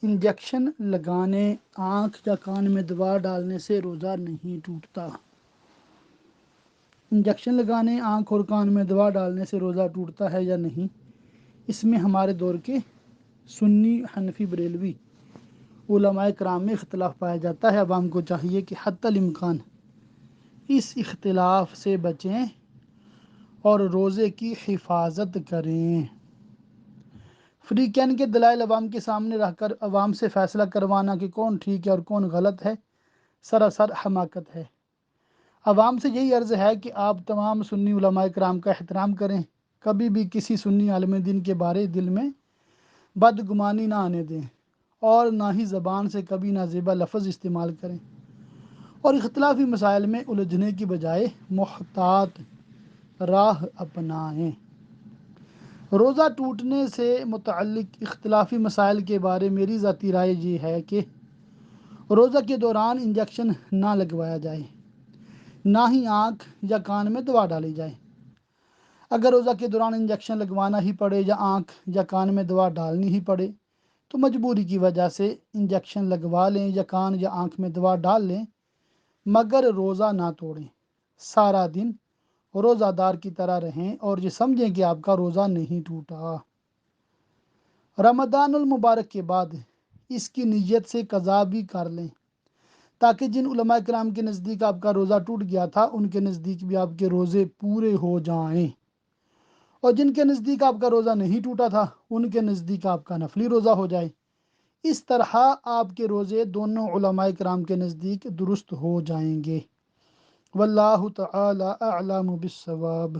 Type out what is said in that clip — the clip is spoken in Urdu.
انجیکشن لگانے، آنکھ یا کان میں دوا ڈالنے سے روزہ نہیں ٹوٹتا۔ انجیکشن لگانے، آنکھ اور کان میں دوا ڈالنے سے روزہ ٹوٹتا ہے یا نہیں، اس میں ہمارے دور کے سنی، حنفی، بریلوی علماء کرام میں اختلاف پایا جاتا ہے۔ عوام کو چاہیے کہ حتی الامکان اس اختلاف سے بچیں اور روزے کی حفاظت کریں۔ فریقین کے دلائل عوام کے سامنے رکھ کر عوام سے فیصلہ کروانا کہ کون ٹھیک ہے اور کون غلط ہے، سراسر حماقت ہے۔ عوام سے یہی عرض ہے کہ آپ تمام سنی علماء کرام کا احترام کریں، کبھی بھی کسی سنی عالم دین کے بارے دل میں بدگمانی نہ آنے دیں، اور نہ ہی زبان سے کبھی نازیبا لفظ استعمال کریں، اور اختلافی مسائل میں الجھنے کی بجائے محتاط راہ اپنائیں۔ روزہ ٹوٹنے سے متعلق اختلافی مسائل کے بارے میری ذاتی رائے یہ ہے کہ روزہ کے دوران انجیکشن نہ لگوایا جائے، نہ ہی آنکھ یا کان میں دوا ڈالی جائے۔ اگر روزہ کے دوران انجیکشن لگوانا ہی پڑے یا آنکھ یا کان میں دوا ڈالنی ہی پڑے تو مجبوری کی وجہ سے انجیکشن لگوا لیں یا کان یا آنکھ میں دوا ڈال لیں، مگر روزہ نہ توڑیں۔ سارا دن روزہ دار کی طرح رہیں اور یہ سمجھیں کہ آپ کا روزہ نہیں ٹوٹا۔ رمضان المبارک کے بعد اس کی نیت سے قضا بھی کر لیں، تاکہ جن علماء کرام کے نزدیک آپ کا روزہ ٹوٹ گیا تھا ان کے نزدیک بھی آپ کے روزے پورے ہو جائیں، اور جن کے نزدیک آپ کا روزہ نہیں ٹوٹا تھا ان کے نزدیک آپ کا نفلی روزہ ہو جائے۔ اس طرح آپ کے روزے دونوں علماء کرام کے نزدیک درست ہو جائیں گے۔ واللہ تعالی اعلم بالصواب۔